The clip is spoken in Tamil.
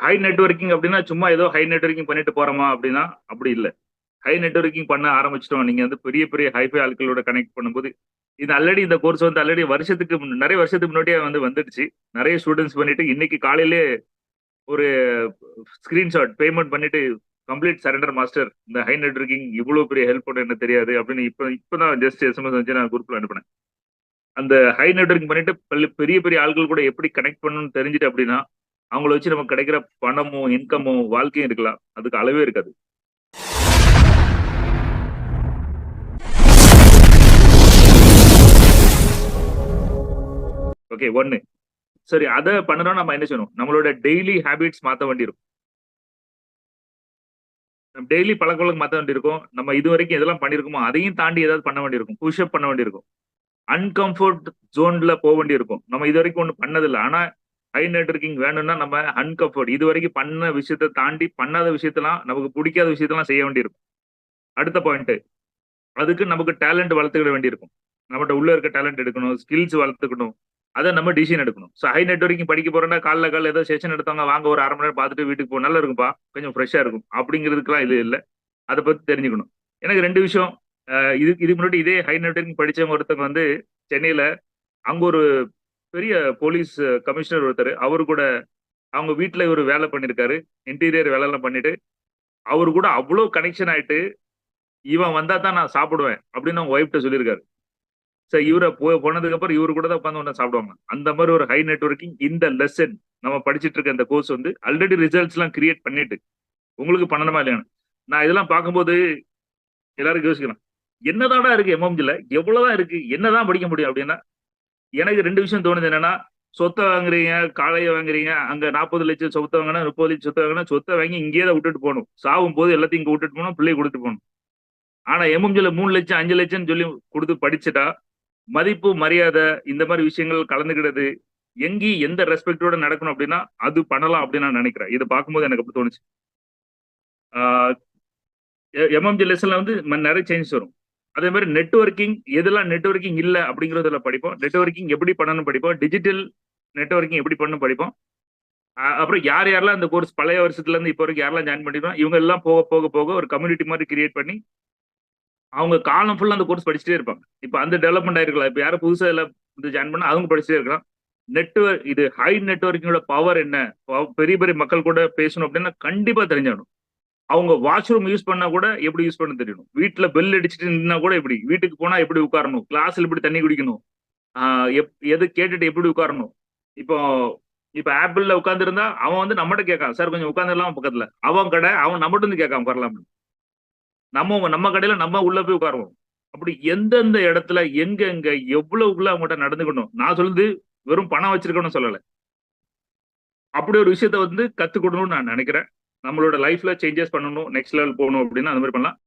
ஹை நெட்வொர்க்கிங் அப்படின்னா சும்மா ஏதோ ஹை நெட்வொர்க்கிங் பண்ணிட்டு போறோமா அப்படின்னா அப்படி இல்லை. ஹை நெட்வொர்க்கிங் பண்ண ஆரம்பிச்சிட்டோம், நீங்க வந்து பெரிய பெரிய ஹைஃபை ஆட்களோட கனெக்ட் பண்ணும்போது இது ஆல்ரெடி இந்த கோர்ஸ் வந்து ஆல்ரெடி வருஷத்துக்கு நிறைய வருஷத்துக்கு முன்னாடியே வந்து வந்துடுச்சு. நிறைய ஸ்டூடெண்ட்ஸ் பண்ணிட்டு இன்னைக்கு காலையிலே ஒரு ஸ்கிரீன்ஷாட் பேமெண்ட் பண்ணிட்டு கம்ப்ளீட் சரண்டர் மாஸ்டர், இந்த ஹை நெட்வொர்க்கிங் இவ்வளவு பெரிய ஹெல்ப் பண்ண என்ன தெரியாது அப்படின்னு இப்பதான் ஜஸ்ட் எஸ்எம்எஸ் வந்து நான் குரூப்ல அனுப்பினேன். அந்த ஹை நெட்வொர்க்கிங் பண்ணிட்டு பெரிய பெரிய ஆட்கள் கூட எப்படி கனெக்ட் பண்ணணும்னு தெரிஞ்சுட்டு அப்படின்னா அவங்கள வச்சு நமக்கு கிடைக்கிற பணமும் இன்கமும் வாழ்க்கையும் இருக்கலாம், அதுக்கு அளவே இருக்காது. ஓகே, ஒன்னு சரி. அதை பண்ணணும் நம்ம என்ன செய்யணும், நம்மளோட டெய்லி ஹேபிட்ஸ் மாற்ற வேண்டி இருக்கும். டெய்லி பழக்கவழக்கம் மாற்ற வேண்டி இருக்கும். நம்ம இது வரைக்கும் எதெல்லாம் பண்ணிருக்கோமோ அதையும் தாண்டி ஏதாவது பண்ண வேண்டியிருக்கும். புஷ்அப் பண்ண வேண்டியிருக்கும். அன்கம்ஃபர்ட் ஜோன்ல போக வேண்டியிருக்கும். நம்ம இது வரைக்கும் ஒன்றும் பண்ணதில்லை. ஆனா ஹை நெட்வொர்க்கிங் வேணும்னா நம்ம அன்கம்ஃபர்ட் இது வரைக்கும் பண்ண விஷயத்தை தாண்டி பண்ணாத விஷயத்தெல்லாம், நமக்கு பிடிக்காத விஷயத்தெல்லாம் செய்ய வேண்டியிருக்கும். அடுத்த பாயிண்ட், அதுக்கு நமக்கு டேலண்ட் வளர்த்துக்கிட வேண்டியிருக்கும். நம்மகிட்ட உள்ள இருக்க டேலண்ட் எடுக்கணும், ஸ்கில்ஸ் வளர்த்துக்கணும், அதை நம்ம டிசிஷன் எடுக்கணும். ஸோ ஹை நெட்வொர்க்கிங் படிக்க போறோம்னா காலைல ஏதோ செஷன் எடுத்தவங்க வாங்க ஒரு அரை மணி நேரம் பார்த்துட்டு வீட்டுக்கு போ, நல்லா இருக்கும்பா, கொஞ்சம் ஃப்ரெஷ்ஷா இருக்கும் அப்படிங்கிறதுக்குலாம் இது இல்லை. அதை பத்தி தெரிஞ்சுக்கணும். எனக்கு ரெண்டு விஷயம். இதுக்கு முன்னாடி இதே ஹை நெட்வொர்க்கிங் படிச்சவங்க ஒருத்தவங்க வந்து சென்னையில அங்க ஒரு பெரிய போலீஸ் கமிஷனர் ஒருத்தர், அவரு கூட அவங்க வீட்டுல இவர் வேலை பண்ணிருக்காரு, இன்டீரியர் வேலை எல்லாம் பண்ணிட்டு அவரு கூட அவ்வளவு கனெக்ஷன் ஆயிட்டு இவன் வந்தா தான் நான் சாப்பிடுவேன் அப்படின்னு அவங்க ஒய்ஃப்ட்ட சொல்லியிருக்காரு. சரி, இவரை போனதுக்கு அப்புறம் இவரு கூட தான் உட்காந்து ஒண்ணா சாப்பிடுவாங்க. அந்த மாதிரி ஒரு ஹை நெட்வொர்க்கிங் இந்த லெசன் நம்ம படிச்சிட்டு இருக்க இந்த கோர்ஸ் வந்து ஆல்ரெடி ரிசல்ட்ஸ் எல்லாம் கிரியேட் பண்ணிட்டு உங்களுக்கு பண்ணணுமா இல்லையான்னு நான் இதெல்லாம் பார்க்கும்போது எல்லாரும் யோசிக்கலாம், என்னதாடா இருக்கு எம்எம்ஜில, எவ்வளவுதான் இருக்கு, என்னதான் படிக்க முடியும் அப்படின்னா எனக்கு ரெண்டு விஷயம் தோணுது. என்னன்னா, சொத்தை வாங்குறீங்க, காளையை வாங்குறீங்க, அங்க 40 லட்சம் சொத்தை வாங்கினா 30 லட்சம் சொத்தை வாங்கினா சொத்தை வாங்கி இங்கேயே தான் விட்டுட்டு போகணும். சாகும் போது எல்லாத்தையும் இங்க விட்டுட்டு போகணும், பிள்ளைய கொடுத்துட்டு போகணும். ஆனா எம்எம்ஜில 3 லட்சம் 5 லட்சம் சொல்லி கொடுத்து படிச்சுட்டா மதிப்பு மரியாதை இந்த மாதிரி விஷயங்கள் கலந்துக்கிடுது, எங்கேயும் எந்த ரெஸ்பெக்டோட நடக்கணும் அப்படின்னா அது பண்ணலாம் அப்படின்னு நான் நினைக்கிறேன். இதை பார்க்கும்போது எனக்கு அப்படி தோணுச்சு. எம்எம்ஜி லெசன்ல வந்து நிறைய சேஞ்சஸ் வரும். அதே மாதிரி நெட்வொர்க்கிங், எதெல்லாம் நெட்வொர்க்கிங் இல்லை அப்படிங்கிறதுல படிப்போம். நெட்வொர்க்கிங் எப்படி பண்ணணும் படிப்போம். டிஜிட்டல் நெட்வொர்க்கிங் எப்படி பண்ணணும் படிப்போம். அப்புறம் யார் யாரெல்லாம் இந்த கோர்ஸ் பழைய வருஷத்துல இருந்து இப்போ வரைக்கும் யாரெல்லாம் ஜாயின் பண்ணிருக்கோம், இவங்க எல்லாம் போக போக போக ஒரு கம்யூனிட்டி மாதிரி கிரியேட் பண்ணி அவங்க காலம் ஃபுல்லா அந்த கோர்ஸ் படிச்சுட்டே இருப்பாங்க. இப்போ அந்த டெவலப்மெண்ட் ஆயிருக்கலாம். இப்போ யாரும் புதுசாக எல்லாம் ஜாயின் பண்ணா அவங்க படிச்சுட்டே இருக்கலாம். நெட்வொர்க், இது ஹை நெட்வொர்க்கிங்கோட பவர் என்ன, பெரிய பெரிய மக்கள் கூட பேசணும் அப்படின்னா கண்டிப்பா தெரிஞ்சாகணும். அவங்க வாஷ்ரூம் யூஸ் பண்ணா கூட எப்படி யூஸ் பண்ண தெரியணும். வீட்டுல பெல் அடிச்சுட்டு நின்னா கூட எப்படி, வீட்டுக்கு போனா எப்படி உட்காரணும், கிளாஸ்ல எப்படி தண்ணி குடிக்கணும், எது கேட்டுட்டு எப்படி உட்காரணும். இப்போ இப்ப ஆப்பிள்ல உட்கார்ந்து இருந்தா அவன் வந்து நம்மகிட்ட கேட்கான், சார் கொஞ்சம் உட்காந்துடலாம் பக்கத்துல, அவன் கடை அவன் நம்மகிட்ட இருந்து கேட்காம உட்காரலாம். நம்ம கடையில நம்ம உள்ள போய் உட்காருவோம். அப்படி எந்தெந்த இடத்துல எங்க எங்க எவ்வளவுக்குள்ள அவங்ககிட்ட நடந்துக்கணும். நான் சொல்லுது வெறும் பணம் வச்சிருக்கணும்னு சொல்லலை, அப்படி ஒரு விஷயத்த வந்து கத்துக்கொடணும்னு நான் நினைக்கிறேன். நம்மளோட லைஃப்ல சேஞ்சஸ் பண்ணணும், நெக்ஸ்ட் லெவல் போகணும் அப்படின்னா அந்த மாதிரி பண்ணலாம்.